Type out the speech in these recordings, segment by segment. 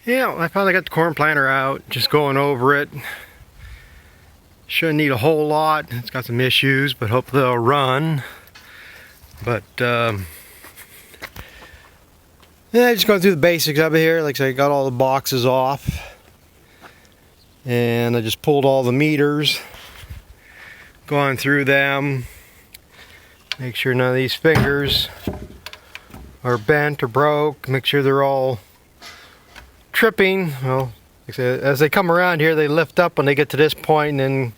Yeah, I finally got the corn planter out, just going over it. Shouldn't need a whole lot. It's got some issues, but hopefully they'll run. But yeah, just going through the basics of it here. Like I said, I got all the boxes off, and I just pulled all the meters, going through them, make sure none of these fingers are bent or broke, make sure they're all tripping. Well, like I said, as they come around here, they lift up when they get to this point, and then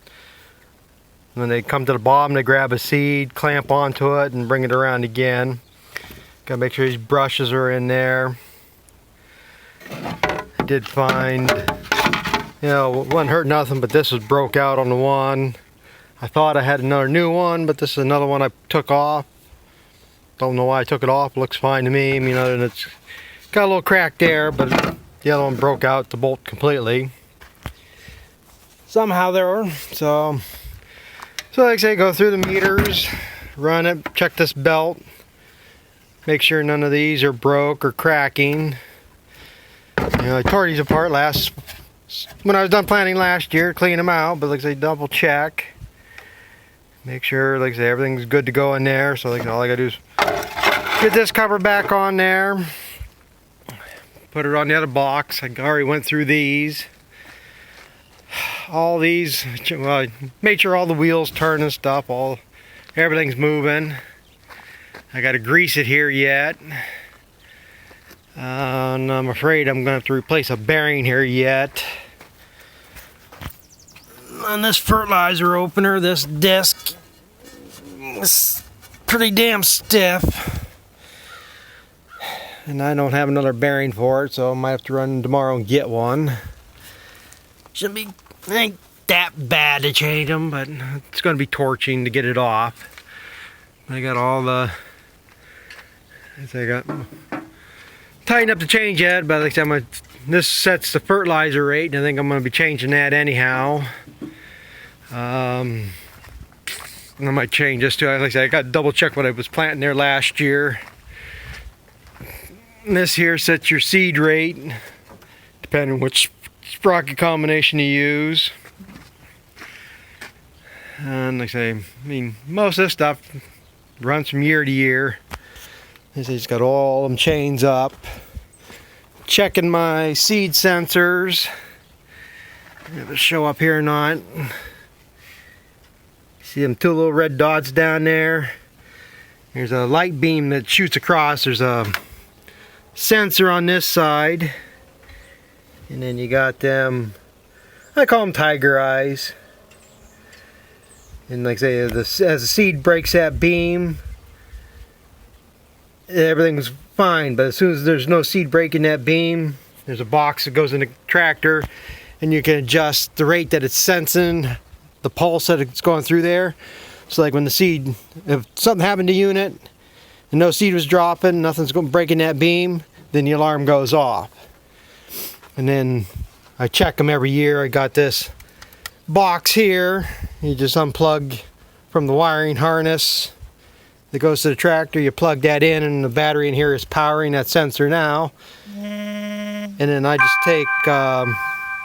when they come to the bottom, they grab a seed, clamp onto it, and bring it around again. Gotta make sure these brushes are in there. I did find, you know, it wasn't hurt nothing, but this was broke out on the one. I thought I had another new one, but this is another one I took off. Don't know why I took it off. Looks fine to me. I mean, other than it's got a little crack there, but the other one broke out the bolt completely. Somehow there. So like I say, go through the meters, run it, check this belt, make sure none of these are broke or cracking. You know, I tore these apart when I was done planting last year, clean them out, but like I say, double check. Make sure, like I say, everything's good to go in there. So like all I gotta do is get this cover back on there. Put it on the other box. I already went through these. All these, well, I made sure all the wheels turn and stuff. Everything's moving. I got to grease it here yet. And I'm afraid I'm going to have to replace a bearing here yet. On this fertilizer opener, this disc is pretty damn stiff. And I don't have another bearing for it, so I might have to run tomorrow and get one. Ain't that bad to change them, but it's going to be torching to get it off. I got all the, I got tightened up the change head, but like I said, this sets the fertilizer rate, and I think I'm going to be changing that anyhow. I might change this too. Like I said, I got to double check what I was planting there last year. And this here sets your seed rate, depending on which sprocket combination you use. And like I say, I mean, most of this stuff runs from year to year. It's got all them chains up. Checking my seed sensors. If it show up here or not. See them two little red dots down there? There's a light beam that shoots across. There's a sensor on this side, and then you got them, I call them tiger eyes. And like I say, as the seed breaks that beam, everything's fine, but as soon as there's no seed breaking that beam, there's a box that goes in the tractor, and you can adjust the rate that it's sensing, the pulse that it's going through there. So like when the seed, if something happened to the unit and no seed was dropping, nothing's breaking that beam, then the alarm goes off. And then I check them every year. I got this box here. You just unplug from the wiring harness that goes to the tractor. You plug that in, and the battery in here is powering that sensor now. And then I just take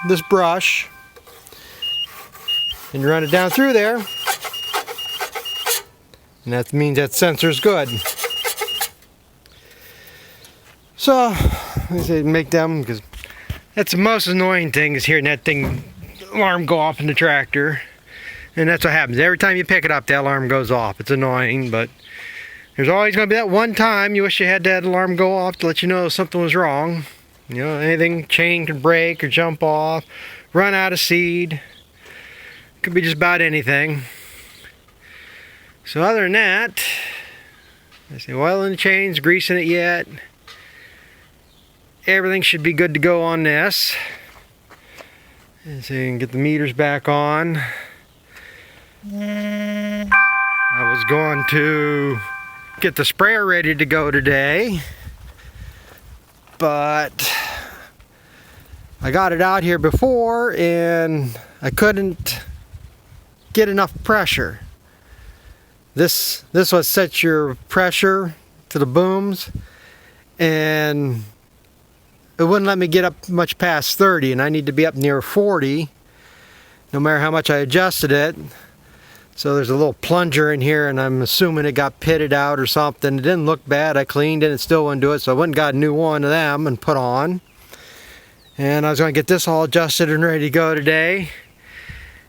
this brush and run it down through there. And that means that sensor's good. So, I say make them, because that's the most annoying thing, is hearing that thing alarm go off in the tractor. And that's what happens. Every time you pick it up, that alarm goes off. It's annoying, but there's always going to be that one time you wish you had that alarm go off to let you know something was wrong. You know, anything, chain could break or jump off, run out of seed. Could be just about anything. So other than that, I say oiling the chains, greasing it yet. Everything should be good to go on this. And so you can get the meters back on. I was going to get the sprayer ready to go today, but I got it out here before and I couldn't get enough pressure. This what sets your pressure to the booms, and it wouldn't let me get up much past 30, and I need to be up near 40 no matter how much I adjusted it. So there's a little plunger in here, and I'm assuming it got pitted out or something. It didn't look bad. I cleaned it and it still wouldn't do it, so I went and got a new one of them and put on. And I was going to get this all adjusted and ready to go today.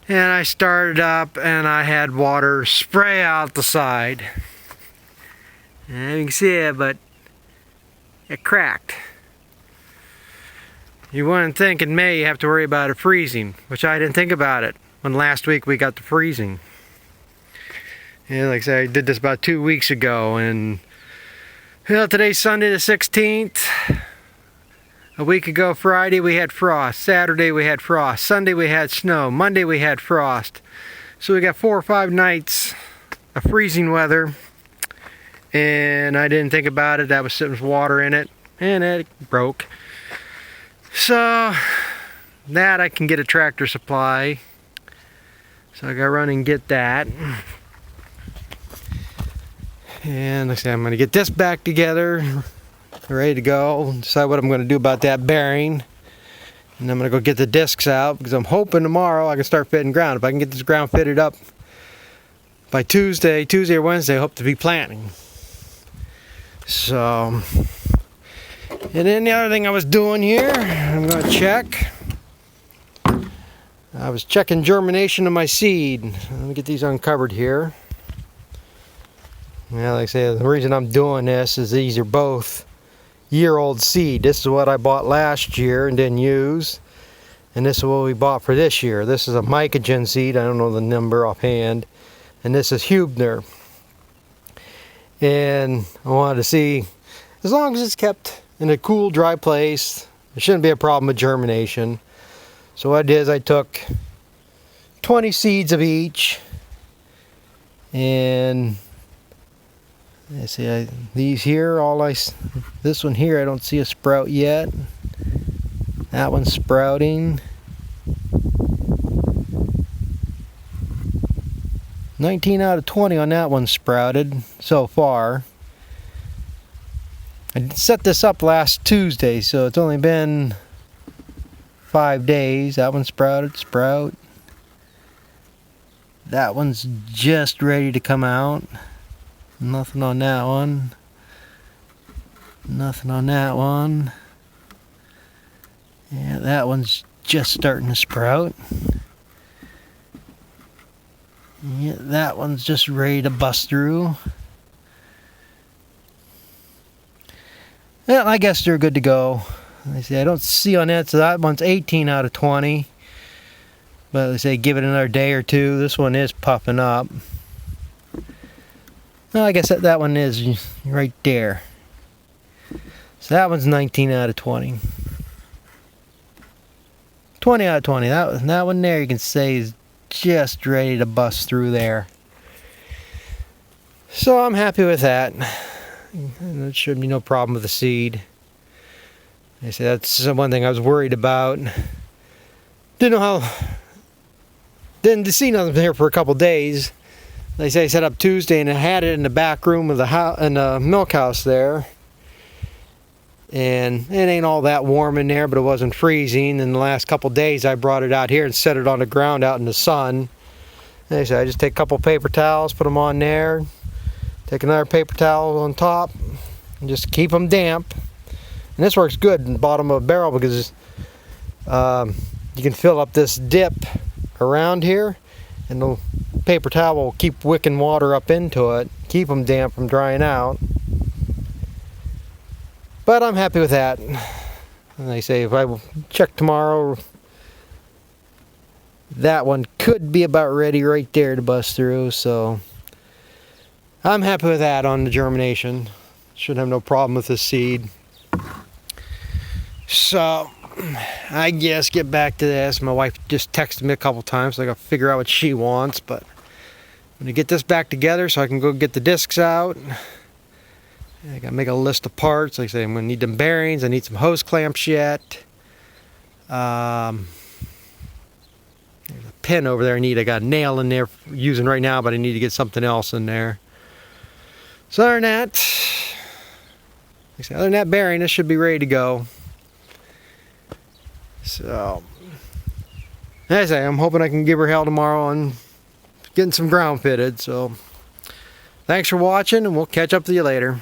And I started up and I had water spray out the side. And you can see it, but it cracked. You wouldn't think in May you have to worry about it freezing, which I didn't think about it when last week we got the freezing. And like I said, I did this about 2 weeks ago, and today's Sunday the 16th. A week ago Friday we had frost, Saturday we had frost, Sunday we had snow, Monday we had frost. So we got 4 or 5 nights of freezing weather, and I didn't think about it. That was sitting with water in it, and it broke. So that I can get a tractor supply, so I gotta run and get that. And like I said, I'm gonna get this back together, ready to go, decide what I'm gonna do about that bearing. And I'm gonna go get the discs out, because I'm hoping tomorrow I can start fitting ground. If I can get this ground fitted up by Tuesday or Wednesday, I hope to be planting. So, and then the other thing I was doing here, I'm going to check. I was checking germination of my seed. Let me get these uncovered here. Yeah, like I say, the reason I'm doing this is these are both year-old seed. This is what I bought last year and didn't use. And this is what we bought for this year. This is a mycogen seed. I don't know the number offhand. And this is Hubner. And I wanted to see, as long as it's kept in a cool, dry place, there shouldn't be a problem with germination. So what I did is I took 20 seeds of each, and I see these here, this one here I don't see a sprout yet. That one's sprouting. 19 out of 20 on that one sprouted so far. I set this up last Tuesday, so it's only been 5 days. That one sprouted, sprout. That one's just ready to come out. Nothing on that one. Nothing on that one. Yeah, that one's just starting to sprout. Yeah, that one's just ready to bust through. Well, I guess they're good to go. They say I don't see on that, so that one's 18 out of 20. But they say give it another day or two. This one is puffing up. Well, I guess that one is right there. So that one's 19 out of 20. 20 out of 20. That one there you can say is just ready to bust through there. So I'm happy with that. There should be no problem with the seed. I say that's one thing I was worried about. Didn't see nothing here for a couple days. They say I set up Tuesday and I had it in the back room of the milk house there. And it ain't all that warm in there, but it wasn't freezing. And the last couple days I brought it out here and set it on the ground out in the sun. And I said I just take a couple paper towels, put them on there, take another paper towel on top, and just keep them damp. And this works good in the bottom of a barrel because you can fill up this dip around here, and the paper towel will keep wicking water up into it, keep them damp from drying out. But I'm happy with that. And they say if I check tomorrow, that one could be about ready right there to bust through. So I'm happy with that on the germination. Should have no problem with this seed. So I guess get back to this. My wife just texted me a couple times, so I gotta figure out what she wants. But I'm gonna get this back together so I can go get the discs out. I gotta make a list of parts. Like I say, I'm gonna need them bearings. I need some hose clamps yet. There's a pin over there I need. I got a nail in there using right now, but I need to get something else in there. So other than that, bearing, this should be ready to go. So, as I say, I'm hoping I can give her hell tomorrow on getting some ground fitted. So, thanks for watching, and we'll catch up with you later.